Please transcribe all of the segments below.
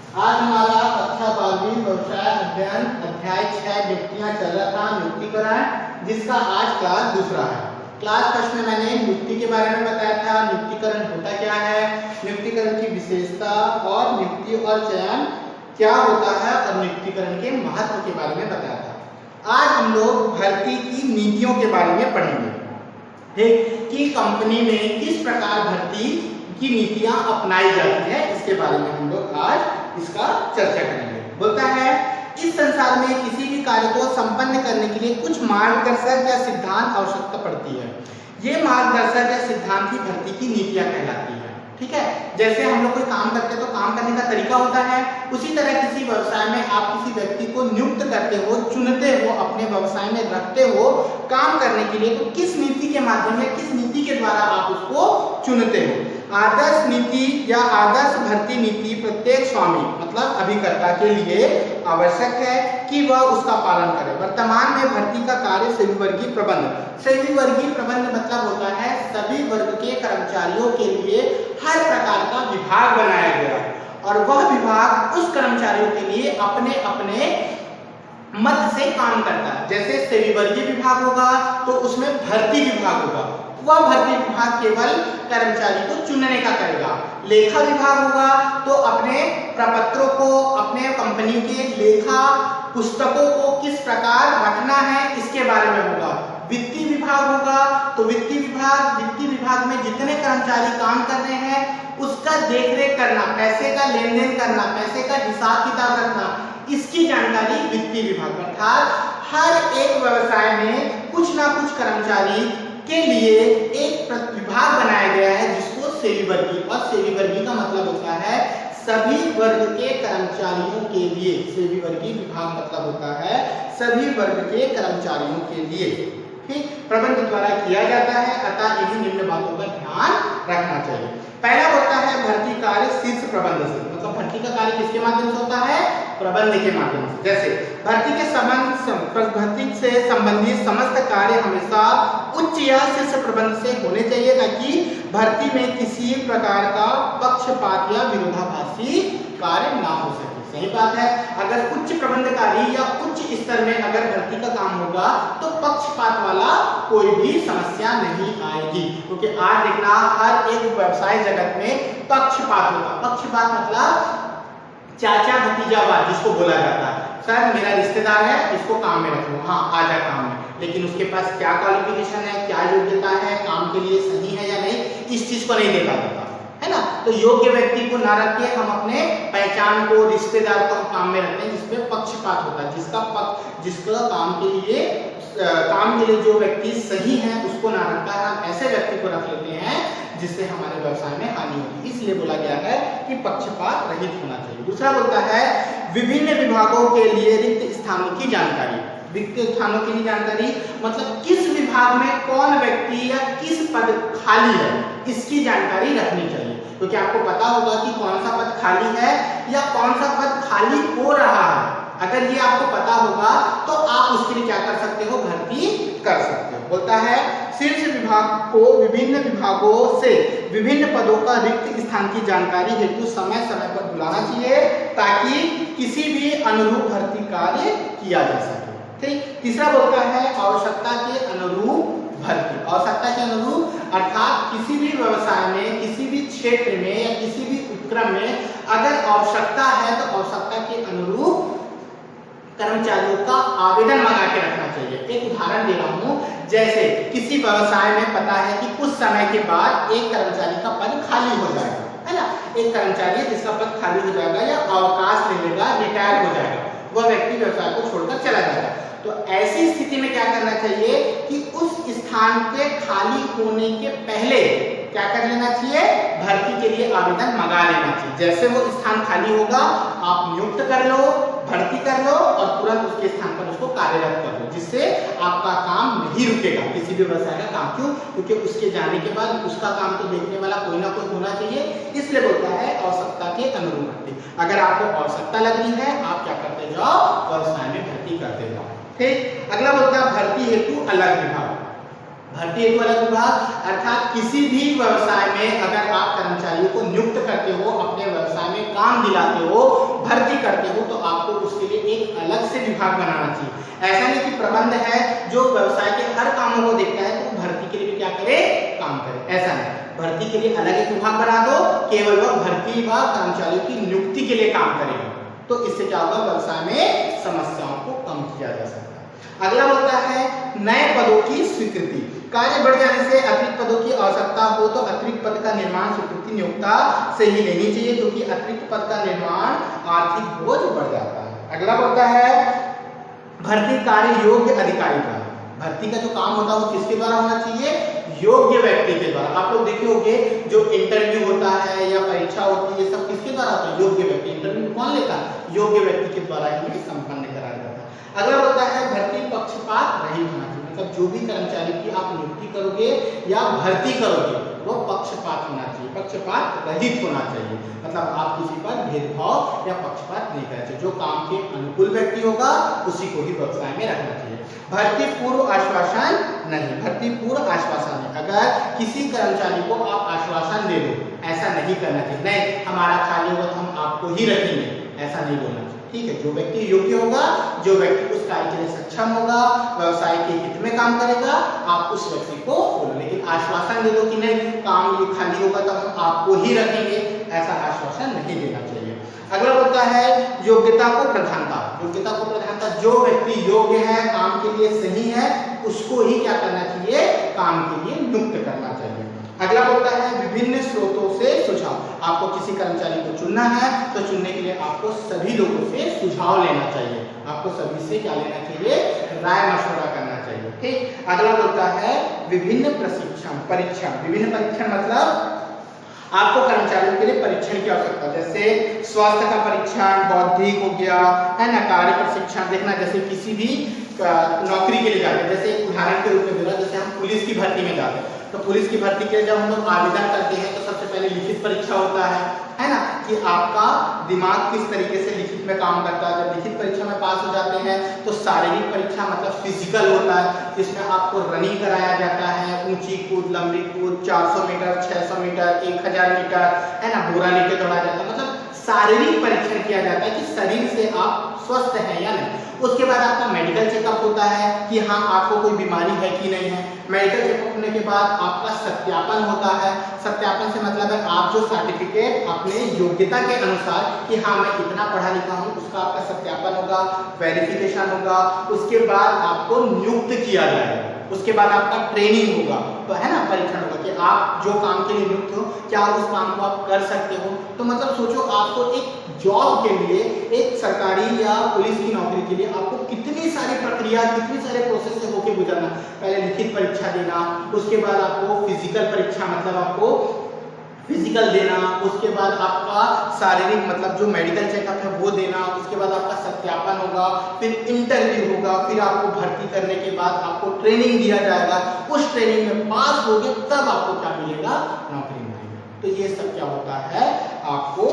आज हमारा कक्षा 12वीं व्यवसाय अध्ययन अध्याय 6 नियुक्तियां चल रहा था, नियुक्तिकरण, जिसका आज क्लास दूसरा है। क्लास फर्स्ट में मैंने नियुक्ति के बारे में बताया था, नियुक्तिकरण होता क्या है, नियुक्तिकरण की विशेषता और नियुक्ति और चयन क्या होता है और नियुक्तिकरण के महत्व के बारे में बताया था। आज हम लोग भर्ती की नीतियों के बारे में पढ़ेंगे, ठीक, कि कंपनी में किस प्रकार भर्ती की नीतियां अपनाई जाती है, इसके बारे में हम लोग आज इसका चर्चा करेंगे। बोलता है इस संसार में किसी भी कार्य को संपन्न करने के लिए कुछ मार्गदर्शक या सिद्धांत आवश्यकता पड़ती है। ये मार्गदर्शक या सिद्धांत ही भर्ती की नीतियां कहलाती है। ठीक है, जैसे हम लोग कोई काम करते हैं तो काम करने का तरीका होता है, उसी तरह किसी व्यवसाय में आप किसी व्यक्ति को नियुक्त करते हो, चुनते हो, अपने व्यवसाय में रखते हो काम करने के लिए, तो किस नीति के माध्यम में, किस नीति के द्वारा आप उसको चुनते हो। आदर्श नीति या आदर्श भर्ती नीति प्रत्येक स्वामी मतलब अभिकर्ता के लिए आवश्यक है कि वह उसका पालन करे। वर्तमान में भर्ती का कार्य सभी वर्गीय प्रबंध। सभी वर्गीय प्रबंध मतलब होता है सभी वर्ग के कर्मचारियों के लिए हर प्रकार का विभाग बनाया गया है और वह विभाग उस कर्मचारियों के लिए अपने अपने मत से काम करता है। जैसे सेवी वर्गीय विभाग होगा तो उसमें भर्ती विभाग होगा, वह भर्ती विभाग केवल कर्मचारी को चुनने का करेगा। लेखा विभाग होगा तो अपने प्रपत्रों को, अपने कंपनी के लेखा पुस्तकों को किस प्रकार रखना है इसके बारे में होगा। वित्तीय विभाग होगा तो वित्तीय विभाग में जितने कर्मचारी काम कर रहे हैं उसका देखरेख करना, पैसे का लेन देन करना, पैसे का हिसाब किताब रखना, इसकी जानकारी वित्तीय विभाग। अर्थात हर एक व्यवसाय में कुछ ना कुछ कर्मचारी के लिए एक विभाग बनाया गया है जिसको सेवी वर्गीय, और सेवी वर्गीय का मतलब होता है सभी वर्ग के कर्मचारियों के लिए। सेवी वर्गीय विभाग मतलब होता है सभी वर्ग के कर्मचारियों के लिए, ठीक, प्रबंध द्वारा किया जाता है। अतः इन्हीं निम्न बातों का ध्यान रखना चाहिए। पहला होता है भर्ती कार्य शीर्ष प्रबंध से, मतलब भर्ती का कार्य किसके माध्यम से होता है, प्रबंध के माध्यम से। जैसे भर्ती से संबंधित समस्त कार्य हमेशा उच्च या शीर्ष प्रबंध से होने चाहिए ताकि भर्ती में किसी प्रकार का पक्षपात या विरोधाभासी कार्य ना हो सके। सही बात है, अगर उच्च प्रबंधकारी या उच्च स्तर में अगर भर्ती का काम होगा तो पक्षपात वाला कोई भी समस्या नहीं आएगी, क्योंकि आज देखना हर एक व्यवसाय जगत में पक्षपात होगा। पक्षपात मतलब चाचा भतीजावाद जिसको बोला जाता है। सर मेरा रिश्तेदार है, इसको काम में रख लो, हाँ आजा काम में, लेकिन उसके पास क्या क्वालिफिकेशन है, क्या योग्यता है, काम के लिए सही है या नहीं, इस चीज को नहीं देखा जाता है ना। तो योग्य व्यक्ति को ना रख के हम अपने पहचान को, रिश्तेदार को काम में रखते हैं, जिसपे पक्षपात होता है। जिसका काम के लिए जो व्यक्ति सही है उसको ना रखकर हम ऐसे व्यक्ति को रख लेते हैं जिससे हमारे व्यवसाय में हानि होती है। इसलिए बोला गया है कि पक्षपात रहित होना चाहिए। दूसरा बोलता है विभिन्न विभागों के लिए रिक्त स्थानों की जानकारी। रिक्त स्थानों की जानकारी मतलब किस विभाग में कौन व्यक्ति या किस पद खाली है, इसकी जानकारी रखनी चाहिए, क्योंकि आपको पता होगा कि कौन सा पद खाली है या कौन सा पद खाली हो रहा है। अगर ये आपको पता होगा तो आप उसके लिए क्या कर सकते हो, भर्ती कर सकते हो। बोलता है शीर्ष विभाग को विभिन्न विभागों से विभिन्न पदों का रिक्त स्थान की जानकारी हेतु समय समय पर बुलाना चाहिए ताकि किसी भी अनुरूप भर्ती कार्य किया जा सके। ठीक, तीसरा बोलता है आवश्यकता के अनुरूप भर्ती। आवश्यकता के अनुरूप अर्थात किसी भी व्यवसाय में, किसी भी क्षेत्र में या किसी भी उपक्रम में अगर आवश्यकता है तो आवश्यकता के अनुरूप कर्मचारियों का आवेदन मंगा के रखना चाहिए। एक उदाहरण दे रहा हूँ, जैसे किसी व्यवसाय में पता है कि कुछ समय के बाद एक कर्मचारी का पद खाली हो जाएगा, है ना, एक कर्मचारी जिसका पद खाली हो जाएगा या अवकाश ले लेगा, रिटायर हो जाएगा, वह व्यक्ति व्यवसाय को छोड़कर चला जाएगा। तो ऐसी स्थिति में क्या करना चाहिए कि उस स्थान के खाली होने के पहले क्या कर लेना चाहिए, भर्ती के लिए आवेदन मंगा लेना चाहिए। जैसे वो स्थान खाली होगा आप नियुक्त कर लो, भर्ती कर लो और तुरंत उसके स्थान पर उसको कार्यरत कर लो, जिससे आपका काम नहीं रुकेगा, किसी भी व्यवसाय का काम। क्यों? क्योंकि उसके जाने के बाद उसका काम तो देखने वाला कोई ना कोई होना चाहिए। इसलिए बोलता है आवश्यकता के अनुरूप भर्ती। अगर आपको आवश्यकता लग रही है आप क्या करते जाओ, व्यवसाय में भर्ती करते जाओ। ठीक, अगला बोलता है भर्ती हेतु अलग विभाग। भर्ती हेतु अलग विभाग अर्थात किसी भी व्यवसाय में अगर आप कर्मचारियों को नियुक्त करते हो अपने व्यवसाय में काम दिलाते हो, भर्ती करते हो, तो आपको उसके लिए एक अलग से विभाग बनाना चाहिए। ऐसा नहीं कि प्रबंध है जो व्यवसाय के हर कामों को देखता है तो भर्ती के लिए भी क्या करे, काम करे, ऐसा नहीं। भर्ती के लिए अलग एक विभाग बना दो, केवल वह भर्ती व कर्मचारियों की नियुक्ति के लिए काम करेगा, तो इससे क्या होगा, व्यवसाय में समस्याओं को कम किया जा सकता है। अगला होता है नए पदों की स्वीकृति। कार्य बढ़ जाने से अतिरिक्त पदों की आवश्यकता हो तो अतिरिक्त पद का निर्माण स्वीकृति नियोक्ता से ही लेनी चाहिए, क्योंकि अतिरिक्त पद का निर्माण आर्थिक बोझ बढ़ जाता है। अगला होता है भर्ती कार्य योग्य अधिकारी का। भर्ती का जो काम होता है वो किसके द्वारा होना चाहिए, योग्य व्यक्ति के द्वारा। आप लोग देखे होंगे जो इंटरव्यू होता है या परीक्षा होती है, ये सब किसके द्वारा होता है, योग्य व्यक्ति। इंटरव्यू कौन लेता है, योग्य व्यक्ति के द्वारा ही संपन्न कराया जाता है। अगला होता है भर्ती पक्षपात रहित होना चाहिए, मतलब जो भी कर्मचारी की आप नियुक्ति करोगे या भर्ती करोगे वो पक्षपात होना चाहिए, पक्षपात रहित होना चाहिए, मतलब आप किसी पर भेदभाव या पक्षपात नहीं करना चाहिए। जो काम के अनुकूल व्यक्ति होगा उसी को ही व्यवसाय में रखना चाहिए। भर्ती पूर्व आश्वासन नहीं, भर्ती पूर्व आश्वासन नहीं। अगर किसी कर्मचारी को आप आश्वासन दे दो, ऐसा नहीं करना चाहिए, नहीं हमारा खाली होगा तो हम आपको ही रखेंगे, ऐसा नहीं बोलना चाहिए। ठीक है, जो व्यक्ति योग्य होगा, जो व्यक्ति उस कार्य के लिए सक्षम होगा, व्यवसाय के हित में काम करेगा, आप उस व्यक्ति को बोलो। लेकिन आश्वासन दे दो कि नहीं काम ये खाली होगा तो हम आपको ही रखेंगे, ऐसा आश्वासन नहीं देना चाहिए। अगला होता है योग्यता को प्रधानता। योग्यता को प्रधानता, जो व्यक्ति योग्य है, काम के लिए सही है, उसको ही क्या करना चाहिए, काम के लिए नियुक्त करना चाहिए। अगला होता है विभिन्न स्रोतों से सुझाव। आपको किसी कर्मचारी को चुनना है तो चुनने के लिए आपको सभी लोगों से सुझाव लेना चाहिए, आपको सभी से क्या लेना चाहिए, राय मशवरा करना चाहिए। ठीक। अगला होता है विभिन्न प्रशिक्षण परीक्षण। विभिन्न परीक्षण मतलब आपको कर्मचारियों के लिए परीक्षण की आवश्यकता, जैसे स्वास्थ्य का परीक्षण, बौद्धिक हो गया है ना, कार्य प्रशिक्षण देखना। जैसे किसी भी नौकरी के लिए जाते हैं, जैसे उदाहरण के रूप में बोला, जैसे हम पुलिस की भर्ती में जाते हैं, तो पुलिस की भर्ती के लिए जब हम लोग आवेदन करते हैं तो सबसे पहले लिखित परीक्षा होता है ना, कि आपका दिमाग किस तरीके से लिखित में काम करता है। जब लिखित परीक्षा में पास हो जाते हैं तो शारीरिक परीक्षा मतलब फिजिकल होता है, जिसमें आपको रनिंग कराया जाता है, ऊंची कूद, लंबी कूद, 400 मीटर, 600 मीटर, 1000 मीटर, है ना, बोरा लेके दौड़ा जाता है, मतलब शारीरिक परीक्षण किया जाता है कि शरीर से आप स्वस्थ हैं या नहीं। उसके बाद आपका मेडिकल चेकअप होता है कि हाँ आपको कोई बीमारी है कि नहीं है। मेडिकल चेकअप होने के बाद आपका सत्यापन होता है। सत्यापन से मतलब है आप जो सर्टिफिकेट अपने योग्यता के अनुसार कि हाँ मैं इतना पढ़ा लिखा हूँ, उसका आपका सत्यापन होगा, वेरिफिकेशन होगा। उसके बाद आपको नियुक्त किया जाएगा, उसके बाद आपका ट्रेनिंग होगा, तो है ना परीक्षण होगा कि आप जो काम के लिए नियुक्त हो क्या उस काम को आप कर सकते हो। तो मतलब सोचो आपको एक जॉब के लिए, एक सरकारी या पुलिस की नौकरी के लिए आपको कितनी सारी प्रक्रिया, कितनी सारे प्रोसेस से होके गुजरना। पहले लिखित परीक्षा देना, उसके बाद आपको फिजिकल परीक्षा मतलब आपको फिजिकल देना, उसके बाद आपका शारीरिक मतलब जो मेडिकल चेकअप है वो देना, उसके बाद आपका सत्यापन होगा, फिर इंटरव्यू होगा, फिर आपको भर्ती करने के बाद आपको ट्रेनिंग दिया जाएगा। उस ट्रेनिंग में पास हो गए तब आपको क्या मिलेगा, नौकरी मिलेगी। तो ये सब क्या होता है, आपको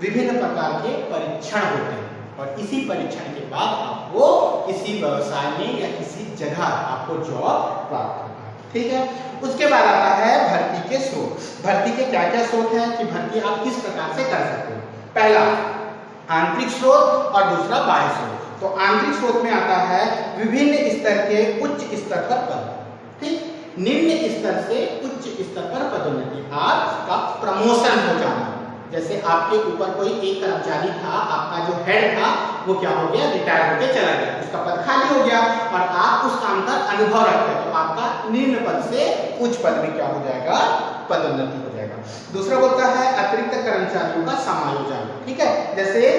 विभिन्न प्रकार के परीक्षण होते हैं और इसी परीक्षण के बाद आपको किसी व्यवसाय में या किसी जगह आपको जॉब प्राप्त होगा। ठीक है। उसके बाद आता है भर्ती के स्रोत। भर्ती के क्या क्या स्रोत हैं कि भर्ती आप किस प्रकार से कर सकते हो। पहला आंतरिक स्रोत और दूसरा बाह्य स्रोत। तो आंतरिक स्रोत में आता है विभिन्न स्तर के उच्च स्तर पर पद। ठीक, निम्न स्तर से उच्च स्तर पर पदोन्नति, आपका प्रमोशन हो जाना। जैसे आपके ऊपर कोई एक कर्मचारी था, आपका जो हेड था वो क्या हो गया, रिटायर होकर चला गया, उसका पद खाली हो गया और आप उस काम का अनुभव रखते हैं, तो आपका निम्न पद से उच्च पद में क्या हो जाएगा, पदोन्नति हो जाएगा। दूसरा होता है अतिरिक्त कर्मचारियों का समायोजन। ठीक है, जैसे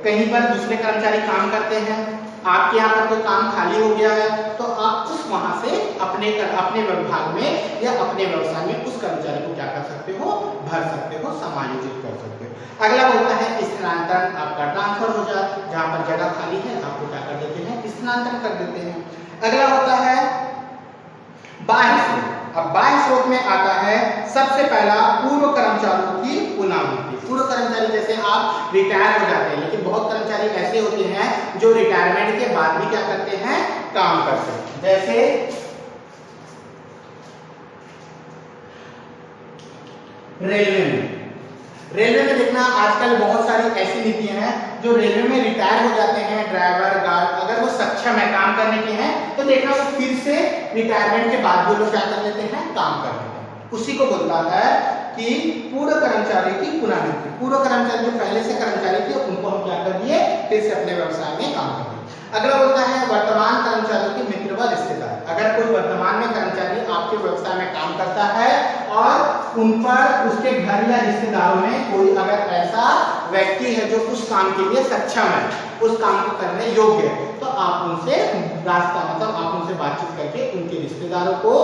कहीं पर दूसरे कर्मचारी काम करते हैं, आपके यहाँ पर कोई काम खाली हो गया है तो आप उस वहां से अपने विभाग में या अपने व्यवसाय में उस कर्मचारी को क्या कर सकते हो, भर सकते हो, समायोजित कर सकते हो। अगला होता है स्थानांतरण, आपका ट्रांसफर हो जाए, जहां पर जगह खाली है आपको क्या कर देते हैं, स्थानांतरण कर देते हैं। अगला होता है बाह्य स्रोत। अब बाह्य स्रोत में आता है सबसे पहला पूर्व कर्मचारियों की पुनर्नियुक्ति। पूर्व कर्मचारी जैसे आप रिटायर हो जाते हैं, लेकिन बहुत कर्मचारी ऐसे होते हैं जो रिटायरमेंट के बाद भी क्या करते हैं, काम करते हैं। जैसे रेलवे में रेलवे में देखना आजकल बहुत सारी ऐसी नीतियां हैं जो रेलवे में रिटायर हो जाते हैं ड्राइवर गार्ड, अगर वो सक्षम है काम करने के हैं तो देखना वो फिर से रिटायरमेंट के बाद वो लोग क्या कर लेते हैं, काम कर लेते हैं। उसी को बोलता है कि पूर्व कर्मचारी की पुनर्नियुक्ति। पूर्व कर्मचारी जो पहले से कर्मचारी थे उनको हम क्या कर दिए, फिर से अपने व्यवसाय में काम कर दिए। अगला होता है वर्तमान कर्मचारियों के मित्र व रिश्तेदार। अगर कोई वर्तमान में कर्मचारी आपके व्यवसाय में काम करता है और उन पर उसके घर या रिश्तेदारों में कोई अगर ऐसा व्यक्ति है जो उस काम के लिए सक्षम है, उस काम को करने योग्य है, तो आप उनसे रास्ता मतलब आप उनसे बातचीत करके उनके रिश्तेदारों को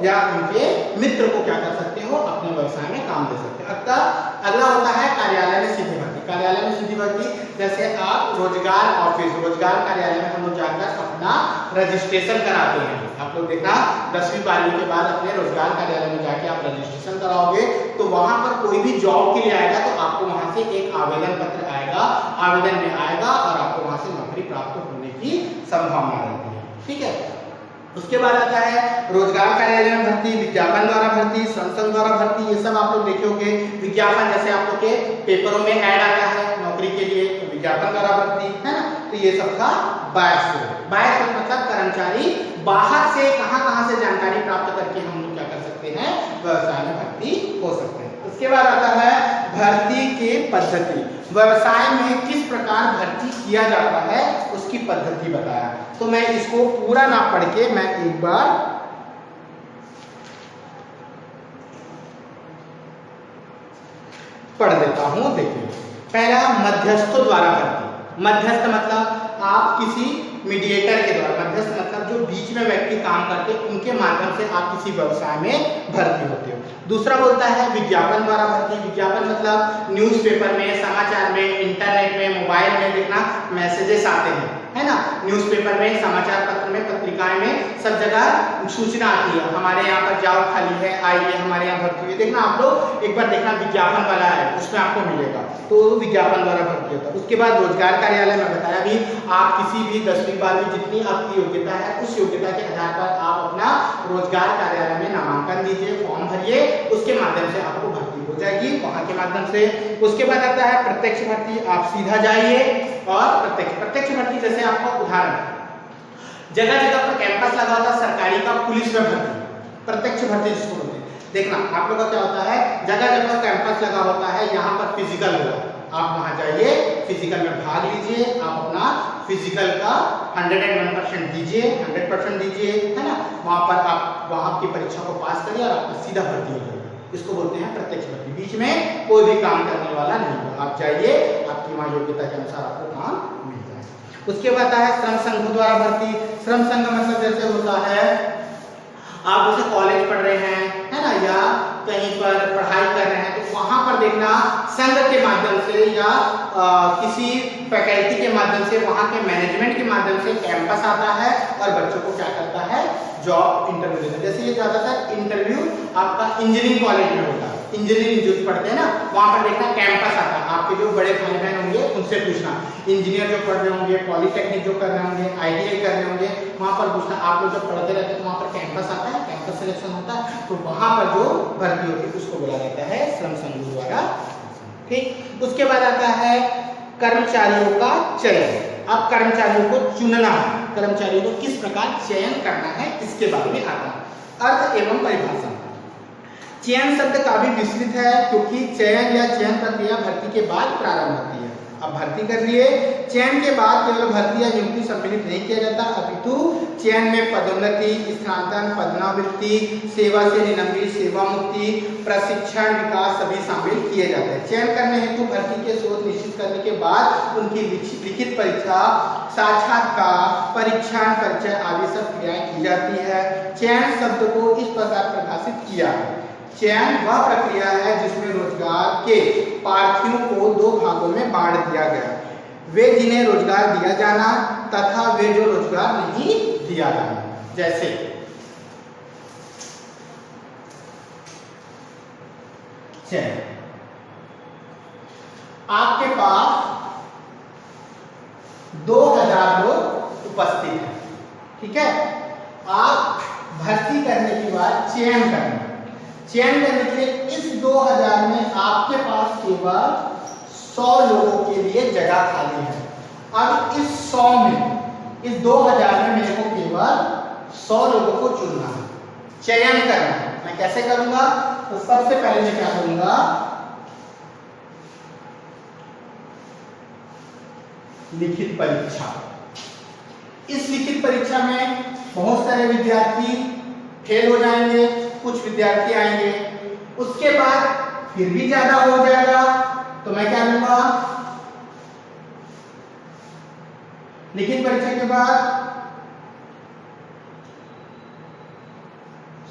या उनके मित्र को क्या कर सकते हो, अपने व्यवसाय में काम दे सकते हो। अगला होता है कार्यालय में सीधी भर्ती। कार्यालय में सीधी भर्ती जैसे आप रोजगार ऑफिस, रोजगार कार्यालय में हम लोग जाकर अपना रजिस्ट्रेशन कराते हैं। आप लोग देखना 10वीं 12वीं के बाद अपने रोजगार कार्यालय में जाके आप रजिस्ट्रेशन कराओगे तो वहां पर कोई भी जॉब के लिए आएगा तो आपको वहां से एक आवेदन पत्र आएगा, आवेदन में आएगा और आपको वहां से नौकरी प्राप्त होने की संभावना रहती है। ठीक है, उसके बाद आता है रोजगार कार्यालय में भर्ती, विज्ञापन द्वारा भर्ती, श्रम संघ द्वारा भर्ती। ये सब आप लोग देखे होंगे। विज्ञापन जैसे आप लोग के पेपरों में ऐड आता है नौकरी के लिए तो विज्ञापन द्वारा भर्ती है ना, तो ये सब का बायस मतलब कर्मचारी बाहर से कहां से जानकारी प्राप्त करके हम लोग क्या कर सकते हैं, व्यवसाय में भर्ती हो सकते हैं। उसके बाद आता है भर्ती के पद्धति। व्यवसाय में किस प्रकार भर्ती किया जाता है उसकी पद्धति बताया। तो मैं इसको पूरा ना पढ़ के मैं एक बार पढ़ देता हूं। देखिए, पहला मध्यस्थों द्वारा भर्ती। मध्यस्थ मतलब आप किसी मीडिएटर के द्वारा, मध्यस्थ मतलब जो बीच में व्यक्ति काम करते हैं उनके माध्यम से आप किसी व्यवसाय में भर्ती होते हो। दूसरा बोलता है विज्ञापन द्वारा भर्ती। विज्ञापन मतलब न्यूज़पेपर में, समाचार में, इंटरनेट में, मोबाइल में देखना मैसेजेस आते हैं, है ना। न्यूज़पेपर में, समाचार पत्र में, पत्रिकाएं में सब जगह सूचना आती है, हमारे यहाँ पर जॉब खाली है, आइए हमारे यहाँ भर्ती हुई। देखना आप लोग एक बार देखना विज्ञापन वाला है उसमें आपको मिलेगा, तो विज्ञापन द्वारा भर्ती होता है। उसके बाद रोजगार कार्यालय में बताया भी, आप किसी भी 10वीं 12वीं जितनी आपकी योग्यता है उस योग्यता के आधार पर आप अपना रोजगार कार्यालय में नामांकन दीजिए, फॉर्म भरिए, उसके माध्यम से आपको भर्ती हो जाएगी वहां के माध्यम से। उसके बाद आता है प्रत्यक्ष भर्ती। आप सीधा जाइए और प्रत्यक्ष भर्ती जैसे आपका उदाहरण, जगह जगह पर कैंपस लगा होता है सरकारी का, पुलिस में भर्ती, प्रत्यक्ष भर्ती जिसको बोलते हैं। देखना आप लोगों का क्या होता है, जगह जगह कैंपस लगा होता है, यहाँ पर फिजिकल होगा, आप वहां जाइए, फिजिकल में भाग लीजिए, आप अपना फिजिकल का 101% दीजिए, 100% दीजिए, है ना। वहां पर आप वहां की परीक्षा को पास करिए और आपका सीधा भर्ती हो जाएगा। इसको बोलते हैं प्रत्यक्ष भर्ती। बीच में कोई भी काम करने वाला नहीं होगा, आप जाइए, आपकी वहां योग्यता के अनुसार आपको काम मिल जाएगा। उसके बाद है श्रम संघ द्वारा भर्ती। श्रम संघ मतलब जैसे होता है आप जैसे कॉलेज पढ़ रहे हैं, है ना, या कहीं पर पढ़ाई कर रहे हैं, तो वहां पर देखना संघ के माध्यम से या किसी फैकल्टी के माध्यम से, वहां के मैनेजमेंट के माध्यम से कैंपस आता है और बच्चों को क्या करता है, जॉब इंटरव्यू देता है। जैसे ये ज्यादातर इंटरव्यू आपका इंजीनियरिंग कॉलेज में होता है, इंजीनियरिंग जो पढ़ते हैं ना, वहां पर देखना कैंपस आता है। आपके जो बड़े भाई बहन होंगे उनसे पूछना, इंजीनियर जो पढ़ रहे होंगे, पॉलिटेक्निक जो कर रहे होंगे, ITI कर रहे होंगे, वहां पर पूछना। आप लोग जब पढ़ते रहते हैं तो वहां पर कैंपस आता है, कैंपस सिलेक्शन होता है, तो वहां पर जो भर्ती होती है उसको बोला जाता है श्रम संघ द्वारा। ठीक, उसके बाद आता है कर्मचारियों का चयन। अब कर्मचारियों को चुनना है, कर्मचारियों को किस प्रकार चयन करना है इसके बारे में आता है। अर्थ एवं परिभाषा। चयन शब्द काफी विस्तृत है क्योंकि चयन या चयन प्रक्रिया भर्ती के बाद प्रारंभ होती है। अब भर्ती कर लिए, चयन के बाद केवल भर्ती या नियुक्ति सम्मिलित नहीं किया जाता, अपितु चयन में पदोन्नति, स्थानांतरण, पदोन्नति, सेवा से निलंबित, सेवा मुक्ति, प्रशिक्षण, विकास सभी शामिल किए जाते हैं। चयन करने हेतु भर्ती के स्रोत निश्चित करने के बाद उनकी लिखित परीक्षा, साक्षात्कार, परीक्षण, परिचय आदि सब क्रियाएं की जाती है। चयन शब्द को इस प्रकार परिभाषित किया है, चयन वह प्रक्रिया है जिसमें रोजगार के प्रार्थियों को दो भागों में बांट दिया गया, वे जिन्हें रोजगार दिया जाना तथा वे जो रोजगार नहीं दिया जाना। जैसे चयन, आपके पास 2000 लोग उपस्थित हैं, ठीक है। आप भर्ती करने के बाद चयन करना, चयन करने के लिए इस 2000 में आपके पास केवल 100 लोगों के लिए जगह खाली है। अब इस 100 में, इस 2000 में मेरे को केवल 100 लोगों को चुनना है, चयन करना है। मैं कैसे करूंगा? तो सबसे पहले मैं क्या करूंगा, लिखित परीक्षा। इस लिखित परीक्षा में बहुत सारे विद्यार्थी फेल हो जाएंगे, कुछ विद्यार्थी आएंगे, उसके बाद फिर भी ज्यादा हो जाएगा तो मैं क्या लूंगा, लिखित परीक्षा के बाद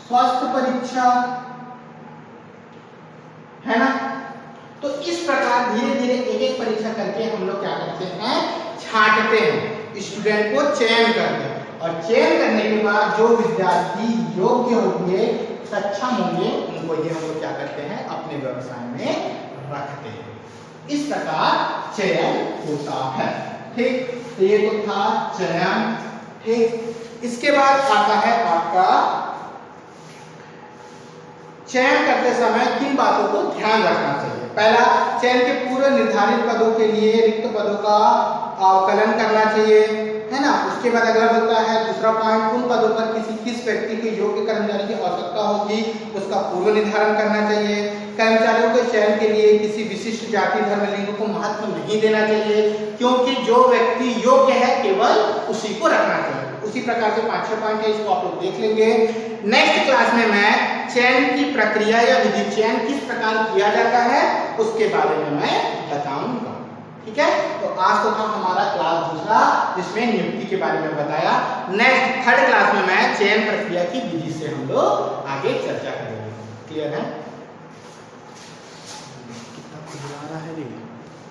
स्वास्थ्य परीक्षा, है ना। तो इस प्रकार धीरे धीरे एक एक परीक्षा करके हम लोग क्या करते हैं, छांटते हैं, स्टूडेंट को चयन करते हैं, और चयन करने के बाद जो विद्यार्थी योग्य होंगे, सक्षम होंगे, उनको ये हम लोग क्या करते हैं, अपने व्यवसाय में रखते हैं। इस प्रकार चयन होता है। ठीक, तो ये तो था चयन। ठीक, इसके बाद आता है आपका चयन करते समय किन बातों को ध्यान रखना चाहिए। पहला, चयन के पूर्व निर्धारित पदों के लिए रिक्त पदों का आकलन करना चाहिए, है ना। उसके बाद अगला बोलता है दूसरा पॉइंट, उन पदों पर किस व्यक्ति के योग्य कर्मचारी की आवश्यकता होगी उसका पूर्व निर्धारण करना चाहिए। कर्मचारियों के चयन के लिए किसी विशिष्ट जाति, धर्म, लिंग को महत्व नहीं देना चाहिए, क्योंकि जो व्यक्ति योग्य है केवल उसी को रखना चाहिए। उसी प्रकार से 5-6 पॉइंट है, इसको आप लोग देख लेंगे। नेक्स्ट क्लास में मैं चयन की प्रक्रिया या विधि, चयन किस प्रकार किया जाता है उसके बारे में मैं बताऊंगा। ठीक है, तो आज तो था हमारा क्लास दूसरा, जिसमें नियुक्ति के बारे में बताया। नेक्स्ट थर्ड क्लास में मैं चयन प्रक्रिया की विधि से हम लोग आगे चर्चा करेंगे। क्लियर है? कितना खुला रहा है।